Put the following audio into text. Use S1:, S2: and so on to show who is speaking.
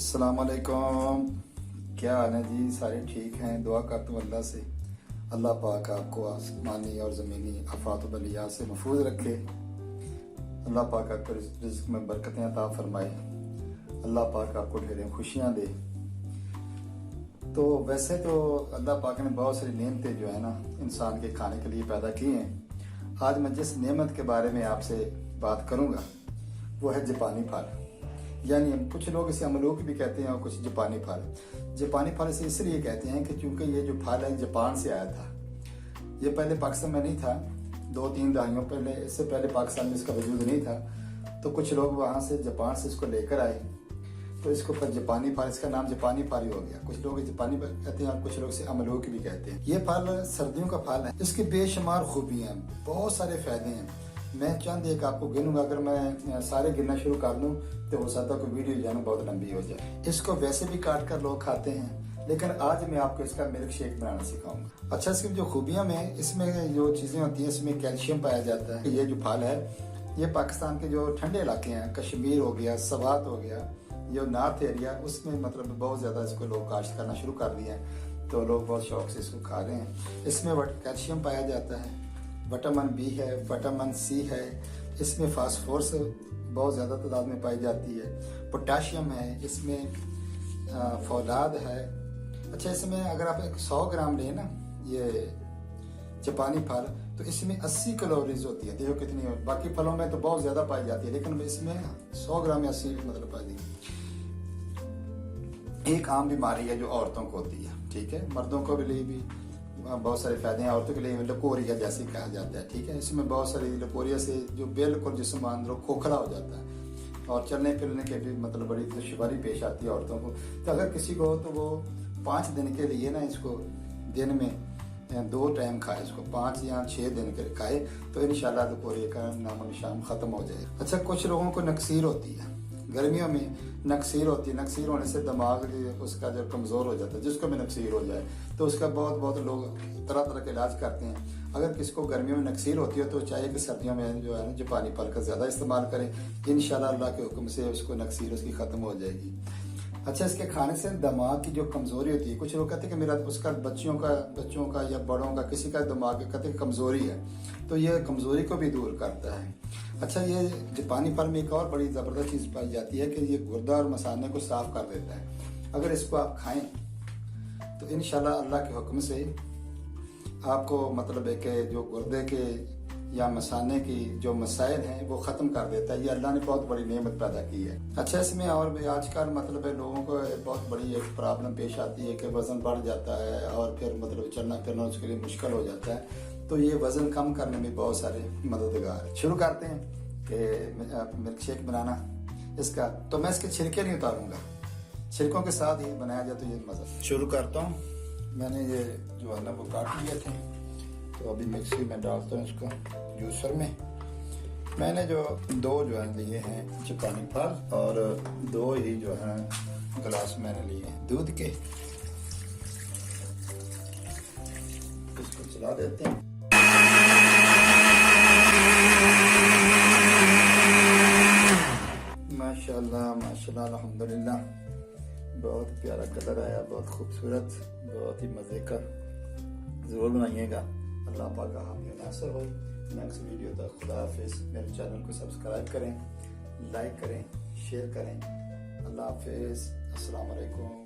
S1: अस्सलाम वालेकुम। क्या हाल है जी? सारे ठीक हैं? दुआ करता हूँ अल्लाह से अल्लाह पाक आपको आसमानी और ज़मीनी आफात बलिया से महफूज रखे। अल्लाह पाक आपको रिज़्क़ में बरकतें अता फरमाए। अल्लाह पाक आपको ढेरों खुशियाँ दे। तो वैसे तो अल्लाह पाक ने बहुत सारी नेमतें जो है ना इंसान के खाने के लिए पैदा की हैं। आज मैं जिस नेमत के बारे में आपसे बात करूँगा वो है जापानी फल, यानी कुछ लोग इसे अमलूक भी कहते हैं और कुछ जापानी फल। जापानी फल इसे इसलिए कहते हैं कि चूंकि ये जो फल है जापान से आया था। ये पहले पाकिस्तान में नहीं था, 2-3 दहाइयों पहले, इससे पहले पाकिस्तान में इसका वजूद नहीं था। तो कुछ लोग वहाँ से जापान से इसको लेकर आए, तो इसको पर जापानी फल, इसका नाम जापानी फल ही हो गया। कुछ लोग जापानी फल कहते हैं और कुछ लोग इसे अमलूक भी कहते हैं। ये फल सर्दियों का फल है। इसकी बेशुमार खूबियाँ, बहुत सारे फायदे हैं। मैं चंद एक आपको गिनूंगा। अगर मैं सारे गिनना शुरू कर दूं तो हो सकता है कि वीडियो जो है ना बहुत लंबी हो जाए। इसको वैसे भी काट कर लोग खाते हैं, लेकिन आज मैं आपको इसका मिल्क शेक बनाना सिखाऊंगा। अच्छा, इसकी जो खूबियां में, इसमें जो चीजें होती हैं, इसमें कैल्शियम पाया जाता है। ये जो फल है ये पाकिस्तान के जो ठंडे इलाके हैं, कश्मीर हो गया, सवात हो गया, जो नॉर्थ एरिया, उसमें मतलब बहुत ज्यादा इसको लोग काश्त करना शुरू कर दिए हैं। तो लोग बहुत शौक से इसको खा रहे हैं। इसमें कैल्शियम पाया जाता है, विटामिन बी है, विटामिन सी है, इसमें फास्फोरस बहुत ज़्यादा तादाद में पाई जाती है, पोटाशियम है, इसमें फौलाद है। अच्छा, इसमें अगर आप 100 ग्राम लें ना ये जापानी फल, तो इसमें 80 कैलोरीज होती है। देखो कितनी है। बाकी फलों में तो बहुत ज़्यादा पाई जाती है, लेकिन इसमें 100 ग्राम में 80 मतलब पाई जाती है। एक आम बीमारी है जो औरतों को होती है, ठीक है, मर्दों को भी लिए भी बहुत सारे फायदे हैं। औरतों के लिए लकोरिया जैसे कहा जाता है, ठीक है। इसमें बहुत सारी लकोरिया से जो बिल्कुल जिस्म अंदर खोखला हो जाता है और चलने फिरने के भी मतलब बड़ी दुश्वारी पेश आती है औरतों को। तो अगर किसी को हो तो वो 5 दिन के लिए ना इसको दिन में 2 टाइम खाए, इसको 5 या 6 दिन के खाए, तो इंशाल्लाह लकोरिया का नामो निशान खत्म हो जाए। अच्छा, कुछ लोगों को नक्सीर होती है, गर्मियों में नक्सीर होती है। नक्सीर होने से दिमाग उसका जब कमज़ोर हो जाता है, जिसको भी नक्सीर हो जाए तो उसका बहुत लोग तरह तरह के इलाज करते हैं। अगर किसको गर्मियों में नक्सीर होती है तो चाहिए कि सर्दियों में जो है ना जापानी फल का ज़्यादा इस्तेमाल करें। इंशाल्लाह अल्लाह के हुक्म से उसको नक्सीर उसकी ख़त्म हो जाएगी। अच्छा, इसके खाने से दिमाग की जो कमज़ोरी होती है, कुछ लोग कहते हैं कि मेरा उसका बच्चों का या बड़ों का किसी का दिमाग कहते हैं कमज़ोरी है, तो ये कमज़ोरी को भी दूर करता है। अच्छा, ये जापानी फल में एक और बड़ी ज़बरदस्त चीज़ पाई जाती है कि ये गुर्दा और मसाने को साफ़ कर देता है। अगर इसको आप खाएं तो इंशाल्लाह अल्लाह के हुक्म से आपको मतलब है कि जो गुर्दे के या मसाने की जो मसाइल हैं वो ख़त्म कर देता है। ये अल्लाह ने बहुत बड़ी नेमत पैदा की है। अच्छा, इसमें और भी आजकल मतलब है लोगों को बहुत बड़ी एक प्रॉब्लम पेश आती है कि वज़न बढ़ जाता है और फिर मतलब चलना फिरना उसके लिए मुश्किल हो जाता है। तो ये वज़न कम करने में बहुत सारे मददगार है। शुरू करते हैं कि मिल्क शेक बनाना इसका। तो मैं इसके छिलके नहीं उतारूंगा, छिलकों के साथ ही बनाया जाए तो ये मज़ा। शुरू करता हूँ। मैंने ये जो है ना वो काट लिए थे, तो अभी मिक्सी में डालता हूँ इसको जूसर में। मैंने जो 2 जो है लिए हैं जापानी फल और 2 ही जो है गिलास मैंने लिए हैं दूध के। इसको चला देते हैं। माशाल्लाह माशाल्लाह अल्हम्दुलिल्लाह, बहुत प्यारा कलर आया, बहुत खूबसूरत, बहुत ही मज़े का। ज़रूर बनाइएगा। अल्लाह पाक का हामी नासर हो। नेक्स्ट वीडियो तक खुदा हाफिज़। मेरे चैनल को सब्सक्राइब करें, लाइक करें, शेयर करें। अल्लाह हाफिज़। अस्सलाम वालेकुम।